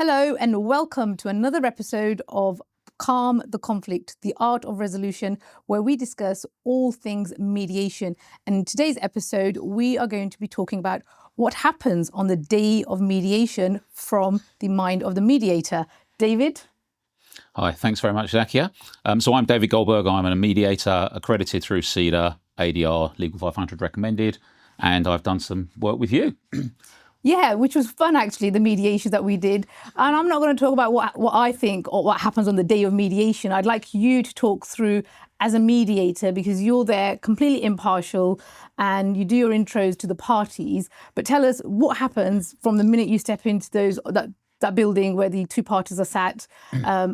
Hello and welcome to another episode of Calm the Conflict, the Art of Resolution, where we discuss all things mediation. And in today's episode, we are going to be talking about what happens on the day of mediation from the mind of the mediator. David? Hi, thanks very much, Zakia. So I'm David Goldberg. I'm a mediator accredited through CEDA, ADR, Legal 500 recommended, and I've done some work with you. Yeah, which was fun, actually, the mediation that we did. And I'm not going to talk about what I think or what happens on the day of mediation. I'd like you to talk through as a mediator, because you're there completely impartial and you do your intros to the parties. But tell us what happens from the minute you step into that building where the two parties are sat.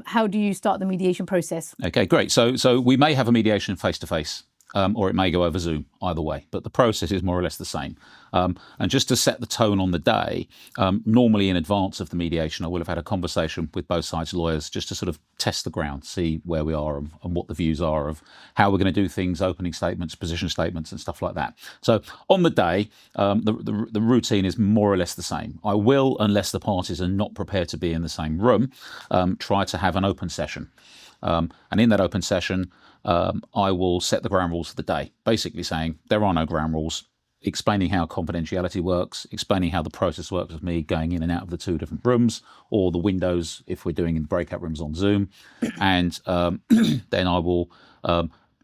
How do you start the mediation process? Okay, great. So we may have a mediation face-to-face. Or it may go over Zoom, either way. But the process is more or less the same. And just to set the tone on the day, normally in advance of the mediation, I will have had a conversation with both sides' lawyers just to sort of test the ground, see where we are and what the views are of how we're going to do things, opening statements, position statements and stuff like that. So on the day, the routine is more or less the same. I will, unless the parties are not prepared to be in the same room, try to have an open session. And in that open session, I will set the ground rules for the day, basically saying there are no ground rules, explaining how confidentiality works, explaining how the process works with me going in and out of the two different rooms or the windows if we're doing in breakout rooms on Zoom. And then I will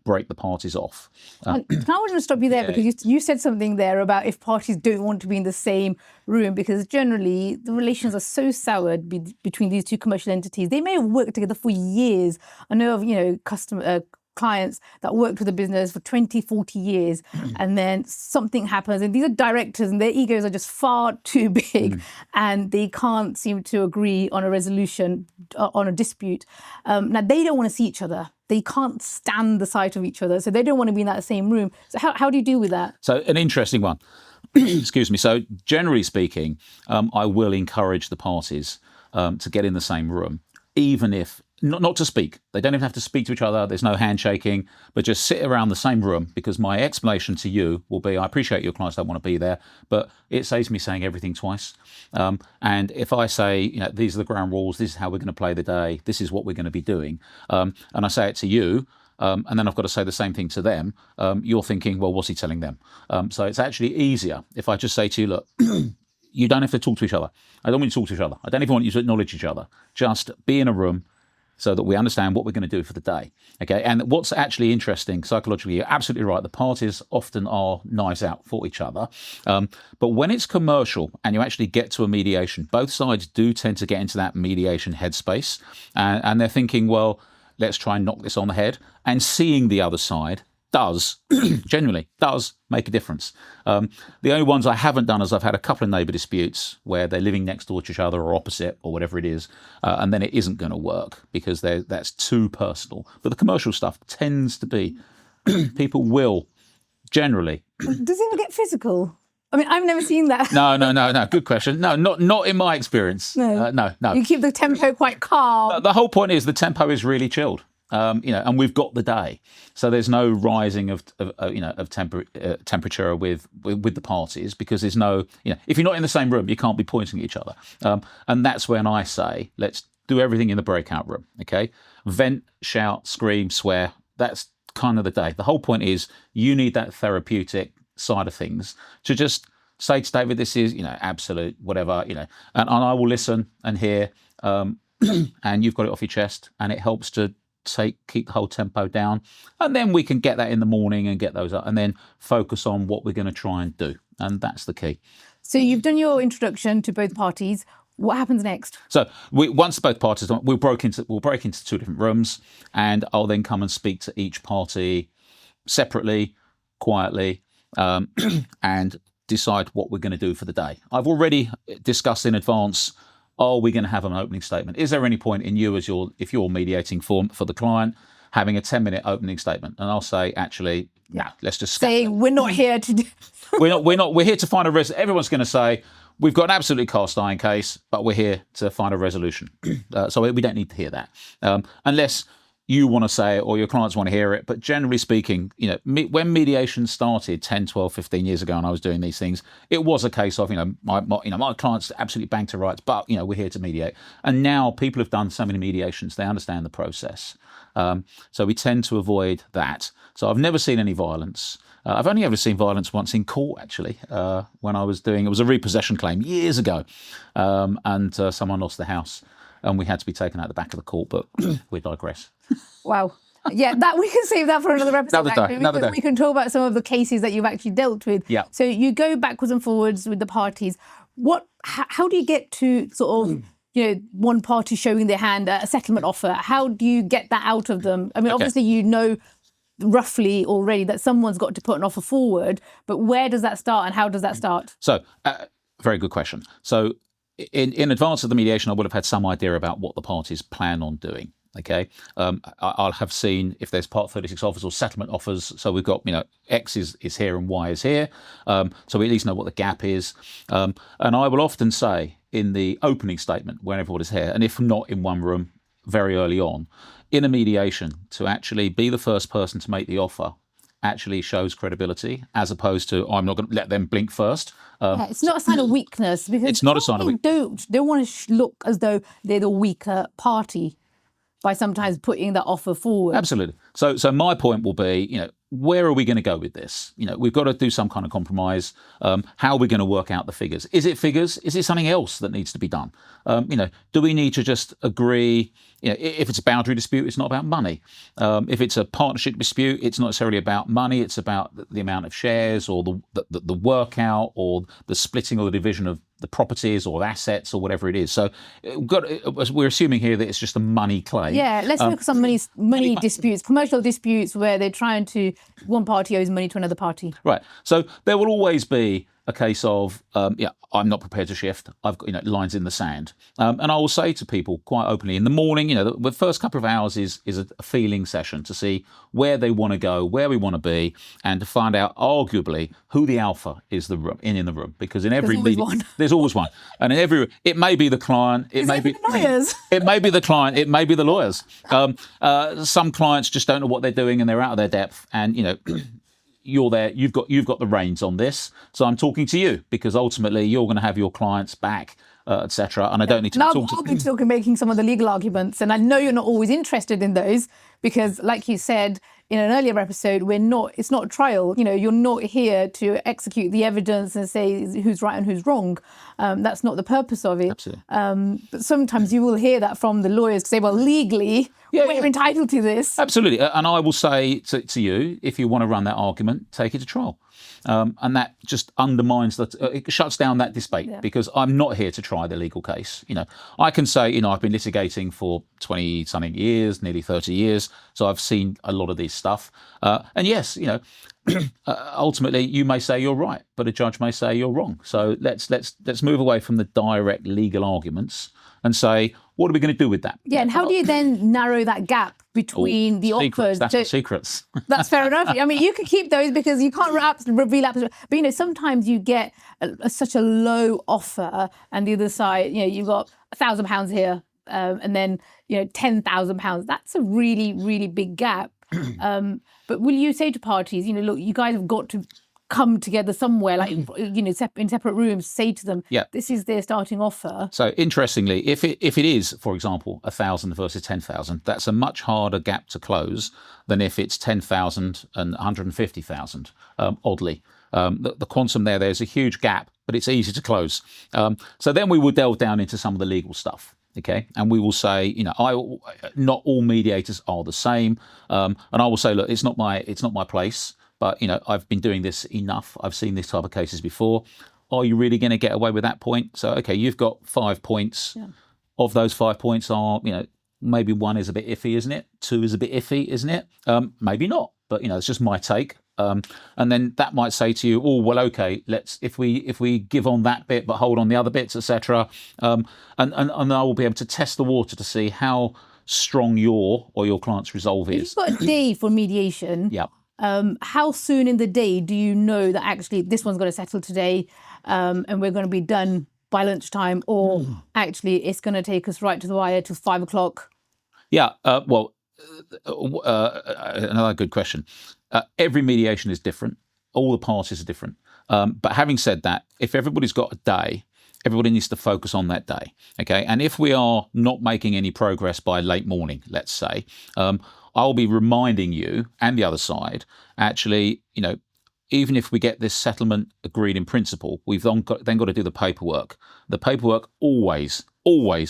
break the parties off. I want to stop you there because you said something there about if parties don't want to be in the same room, because generally the relations are so soured between these two commercial entities. They may have worked together for years. I know of, clients that worked with the business for 20, 40 years, and then something happens, and these are directors and their egos are just far too big and they can't seem to agree on a resolution, on a dispute. Now, they don't want to see each other. They can't stand the sight of each other, so they don't want to be in that same room. So how do you deal with that? So an interesting one. Excuse me. So generally speaking, I will encourage the parties to get in the same room, even if not to speak. They don't even have to speak to each other. There's no handshaking, but just sit around the same room, because my explanation to you will be, I appreciate your clients don't want to be there, but it saves me saying everything twice. And if I say, these are the ground rules, this is how we're going to play the day, this is what we're going to be doing, and I say it to you, and then I've got to say the same thing to them, you're thinking, well, what's he telling them? So it's actually easier if I just say to you, look, you don't have to talk to each other. I don't want you to talk to each other. I don't even want you to acknowledge each other. Just be in a room so that we understand what we're going to do for the day. Okay, and what's actually interesting psychologically, you're absolutely right, the parties often are knives out for each other. But when it's commercial and you actually get to a mediation, both sides do tend to get into that mediation headspace, and they're thinking, well, let's try and knock this on the head. And seeing the other side does, genuinely does make a difference. The only ones I haven't done is I've had a couple of neighbour disputes where they're living next door to each other or opposite or whatever it is, and then it isn't going to work because that's too personal. But the commercial stuff tends to be, people will generally. Does it ever get physical? I mean, I've never seen that. No. Good question. No, not in my experience. No. You keep the tempo quite calm. The whole point is the tempo is really chilled. And we've got the day, so there's no rising of temperature with the parties, because there's no, if you're not in the same room, you can't be pointing at each other, and that's when I say, let's do everything in the breakout room. Okay, vent, shout, scream, swear. That's kind of the day. The whole point is you need that therapeutic side of things to just say to David, this is absolute whatever, and I will listen and hear, and you've got it off your chest, and it helps to keep the whole tempo down, and then we can get that in the morning and get those up and then focus on what we're going to try and do, and that's the key. So you've done your introduction to both parties. What happens next? So once both parties, we'll break into two different rooms, and I'll then come and speak to each party separately, quietly, and decide what we're going to do for the day. I've already discussed in advance, are we going to have an opening statement? Is there any point in you, if you're mediating for the client, having a 10-minute opening statement? And I'll say, actually, no, let's just say we're not here to do. We're here to find a resolution. Everyone's going to say, we've got an absolutely cast iron case, but we're here to find a resolution. So we don't need to hear that. Unless you want to say it or your clients want to hear it. But generally speaking, when mediation started 10, 12, 15 years ago and I was doing these things, it was a case of, my clients absolutely bang to rights, but, we're here to mediate. And now people have done so many mediations, they understand the process. So we tend to avoid that. So I've never seen any violence. I've only ever seen violence once in court, actually, when I was it was a repossession claim years ago. And someone lost the house and we had to be taken out the back of the court, but we digress. Wow. Yeah, that we can save that for another episode. Another day. We can talk about some of the cases that you've actually dealt with. Yeah. So you go backwards and forwards with the parties. How do you get to sort of, one party showing their hand at a settlement offer? How do you get that out of them? I mean, obviously, roughly already that someone's got to put an offer forward, but where does that start and how does that start? So, very good question. So, in advance of the mediation, I would have had some idea about what the parties plan on doing. Okay, I'll have seen if there's Part 36 offers or settlement offers. So we've got, X is here and Y is here. So we at least know what the gap is. And I will often say in the opening statement when everyone is here, and if not in one room very early on, in a mediation, to actually be the first person to make the offer actually shows credibility, as opposed to, I'm not going to let them blink first. It's not a sign of weakness, because it's not a sign of weakness. Don't want to look as though they're the weaker party by sometimes putting that offer forward. Absolutely. So my point will be, where are we going to go with this? We've got to do some kind of compromise. How are we going to work out the figures? Is it figures? Is it something else that needs to be done? Do we need to just agree? If it's a boundary dispute, it's not about money. If it's a partnership dispute, it's not necessarily about money. It's about the amount of shares or the workout or the splitting or the division of the properties or assets or whatever it is. So we're assuming here that it's just a money claim. Yeah, let's focus on money disputes, commercial disputes where they're trying to, one party owes money to another party. Right. So there will always be a case of, I'm not prepared to shift. I've got, lines in the sand. And I will say to people quite openly in the morning, the first couple of hours is a feeling session to see where they want to go, where we want to be, and to find out arguably who the alpha is in the room. Because in every meeting, there's always one. And in every, it may be the client, it may be the lawyers. It may be the client, it may be the lawyers. Some clients just don't know what they're doing and they're out of their depth. And, you're there, you've got the reins on this. So I'm talking to you because ultimately you're going to have your clients back, etc. And I don't need to talk to them. I'll be making some of the legal arguments, and I know you're not always interested in those because, like you said in an earlier episode, it's not a trial. You're not here to execute the evidence and say who's right and who's wrong. That's not the purpose of it. Absolutely. But sometimes you will hear that from the lawyers to say, well, legally, we're entitled to this. Absolutely. And I will say to you, if you want to run that argument, take it to trial. And that just undermines it shuts down that debate because I'm not here to try the legal case. I can say, I've been litigating for 20 something years, nearly 30 years. So I've seen a lot of this stuff. And yes, ultimately you may say you're right, but a judge may say you're wrong. So let's move away from the direct legal arguments and say, what are we going to do with that? Yeah, and how do you then narrow that gap between the offers? That's secrets. That's fair enough. I mean, you can keep those because you can't reveal that. But, sometimes you get such a low offer and the other side, you've got £1,000 here and then, £10,000. That's a really, really big gap. But will you say to parties, look, you guys have got to come together somewhere, like in separate rooms, say to them, this is their starting offer. So interestingly, if it is, for example, 1,000 versus 10,000, that's a much harder gap to close than if it's 10,000 and 150,000. Oddly, the quantum there's a huge gap, but it's easy to close. So then we will delve down into some of the legal stuff. Okay, and we will say, not all mediators are the same, and I will say, look, it's not my place. But, I've been doing this enough. I've seen this type of cases before. Are you really going to get away with that point? So, okay, you've got 5 points. Yeah. Of those 5 points are, maybe one is a bit iffy, isn't it? 2 is a bit iffy, isn't it? Maybe not. But, it's just my take. And then that might say to you, oh, well, okay, if we give on that bit, but hold on the other bits, etc. And I will be able to test the water to see how strong your client's resolve is. You've got a day for mediation. Yeah. How soon in the day do you know that actually this one's going to settle today and we're going to be done by lunchtime, or actually it's going to take us right to the wire till 5 o'clock? Yeah, well, another good question. Every mediation is different. All the parties are different. But having said that, if everybody's got a day, everybody needs to focus on that day. Okay. And if we are not making any progress by late morning, let's say, I'll be reminding you and the other side, actually, even if we get this settlement agreed in principle, we've then got to do the paperwork. The paperwork always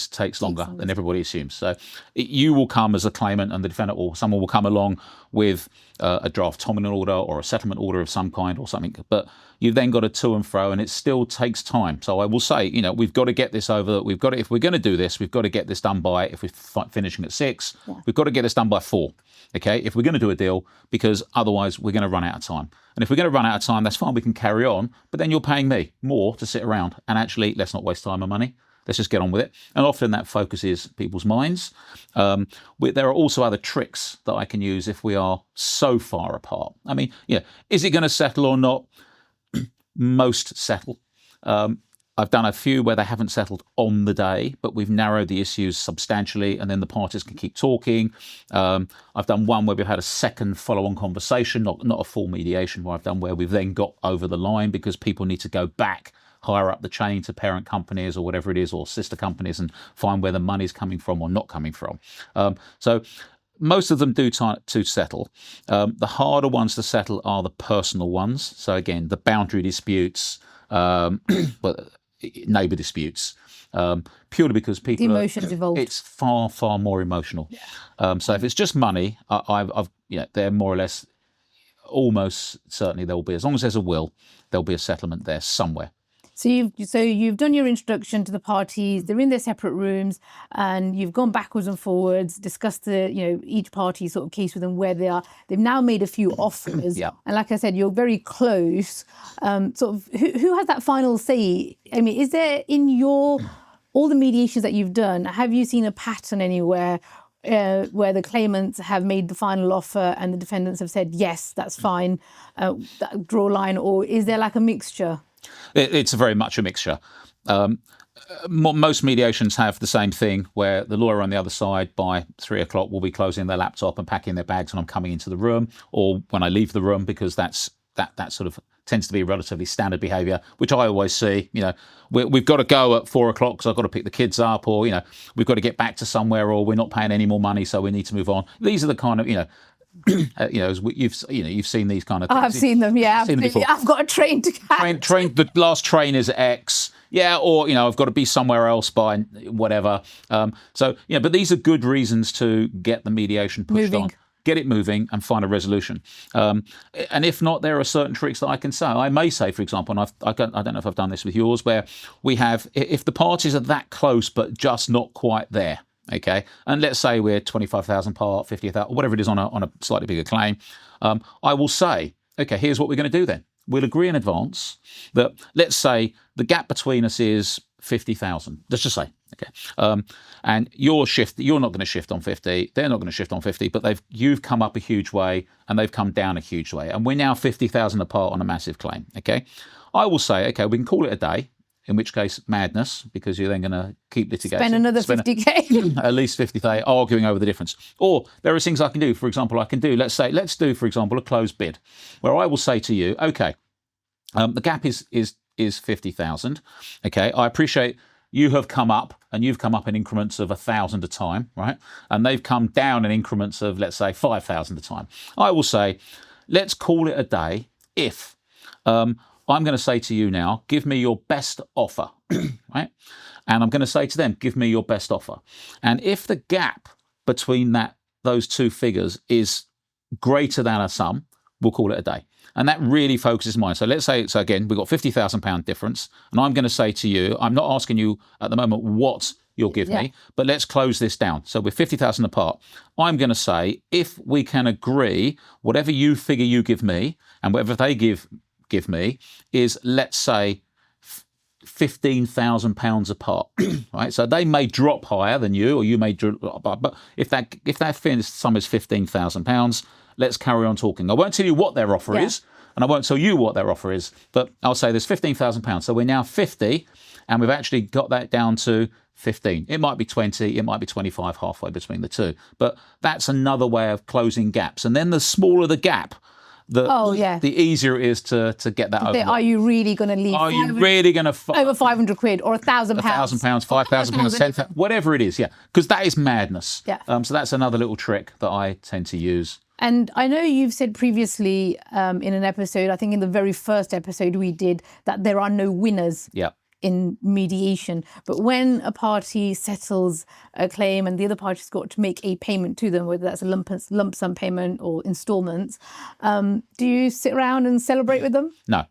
takes longer than everybody assumes. So you will come as a claimant and the defendant, or someone will come along with a draft terminal order or a settlement order of some kind or something. But you've then got to to and fro, and it still takes time. So I will say, we've got to get this over. We've got to, if we're going to do this, we've got to get this done by, if we're finishing at 6, we've got to get this done by 4. Okay, if we're going to do a deal, because otherwise we're going to run out of time. And if we're going to run out of time, that's fine, we can carry on, but then you're paying me more to sit around. And actually, let's not waste time and money. Let's just get on with it. And often that focuses people's minds. There are also other tricks that I can use if we are so far apart. I mean, is it going to settle or not? Most settle. I've done a few where they haven't settled on the day, but we've narrowed the issues substantially, and then the parties can keep talking. I've done one where we've had a second follow-on conversation, not a full mediation, where we've then got over the line because people need to go back higher up the chain to parent companies or whatever it is, or sister companies, and find where the money's coming from or not coming from. So most of them do to settle. The harder ones to settle are the personal ones. So again, the boundary disputes, neighbour disputes, purely because people the emotions involved. It's far more emotional. So if it's just money, they're more or less, almost certainly there will be, as long as there's a will, there'll be a settlement there somewhere. So you've done your introduction to the parties. They're in their separate rooms, and you've gone backwards and forwards, discussed each party's sort of case with them, where they are. They've now made a few offers, and like I said, you're very close. Sort of, who has that final say? I mean, is there in all the mediations that you've done, have you seen a pattern anywhere where the claimants have made the final offer and the defendants have said yes, that's fine, draw a line, or is there like a mixture? It's very much a mixture. Most mediations have the same thing, where the lawyer on the other side by 3 o'clock will be closing their laptop and packing their bags when I'm coming into the room, or when I leave the room, because that sort of tends to be relatively standard behaviour, which I always see. We've got to go at 4 o'clock because I've got to pick the kids up, or we've got to get back to somewhere, or we're not paying any more money, so we need to move on. These are the kind of you've seen these kind of things. I've seen them, yeah. I've got a train to catch. The last train is X, or I've got to be somewhere else by whatever. But these are good reasons to get the mediation pushed on, get it moving, and find a resolution. And if not, there are certain tricks that I can say. I may say, for example, and I don't know if I've done this with yours, where we have, if the parties are that close but just not quite there. Okay, and let's say we're 25,000 apart, 50,000, whatever it is on a slightly bigger claim. I will say, okay, here's what we're going to do then. We'll agree in advance that, let's say the gap between us is 50,000. Let's just say, okay, and you're not going to shift on 50. They're not going to shift on 50, but you've come up a huge way and they've come down a huge way, and we're now 50,000 apart on a massive claim. Okay, I will say, okay, we can call it a day. In which case, madness, because you're then going to keep litigating. Spend another 50k. At least 50k, arguing over the difference. Or there are things I can do. For example, let's do, for example, a closed bid, where I will say to you, okay, the gap is 50,000. Okay, I appreciate you have come up, and you've come up in increments of 1,000 a time, right? And they've come down in increments of, let's say, 5,000 a time. I will say, let's call it a day if... I'm going to say to you now, give me your best offer, right? And I'm going to say to them, give me your best offer. And if the gap between those two figures is greater than a sum, we'll call it a day. And that really focuses mine. So let's say, again, we've got £50,000 difference. And I'm going to say to you, I'm not asking you at the moment what you'll give me, but let's close this down. So we're 50,000 apart. I'm going to say, if we can agree, whatever you figure you give me, and whatever they give me is, let's say, £15,000 apart, right? So they may drop higher than you, or you may drop, but if that sum is £15,000, let's carry on talking. I won't tell you what their offer is, and I won't tell you what their offer is, but I'll say there's £15,000. So we're now 50, and we've actually got that down to 15. It might be 20, it might be 25, halfway between the two. But that's another way of closing gaps. And then the smaller the gap, the easier it is to get that over. Are you really going to leave? Are you really going to over 500 quid or £1,000? £1,000, £5,000, £10,000, whatever it is, yeah. Because that is madness. Yeah. So that's another little trick that I tend to use. And I know you've said previously in an episode, I think in the very first episode we did, that there are no winners. Yeah. In mediation. But when a party settles a claim and the other party's got to make a payment to them, whether that's a lump sum payment or installments, do you sit around and celebrate with them? No.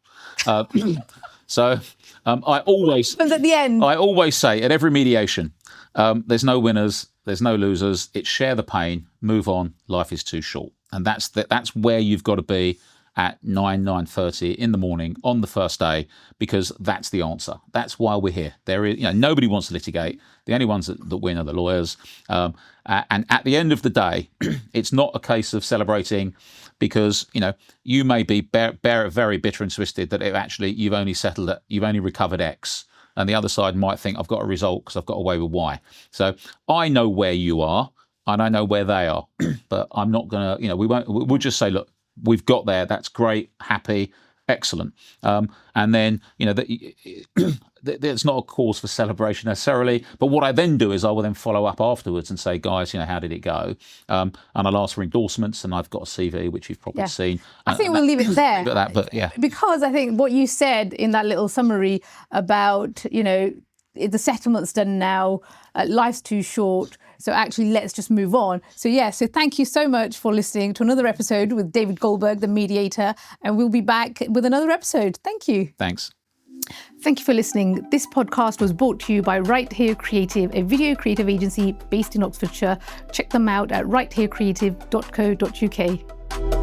So I always... At the end. I always say at every mediation, there's no winners, there's no losers. It's share the pain, move on, life is too short. And that's where you've got to be at 9:30 in the morning on the first day, because that's the answer. That's why we're here. There is, nobody wants to litigate. The only ones that win are the lawyers. And at the end of the day, it's not a case of celebrating because, you may be very bitter and twisted that you've only settled it, you've only recovered X. And the other side might think I've got a result because I've got away with Y. So I know where you are and I know where they are, but I'm not going to, we'll just say, look, we've got there. That's great. Happy. Excellent. And then, there's not a cause for celebration necessarily. But what I then do is I will then follow up afterwards and say, guys, how did it go? And I'll ask for endorsements, and I've got a CV, which you've probably seen. I think we'll leave it there. But yeah. Because I think what you said in that little summary about, the settlement's done now, life's too short. So actually, let's just move on. So thank you so much for listening to another episode with David Goldberg, the mediator. And we'll be back with another episode. Thank you. Thanks. Thank you for listening. This podcast was brought to you by Right Here Creative, a video creative agency based in Oxfordshire. Check them out at rightherecreative.co.uk.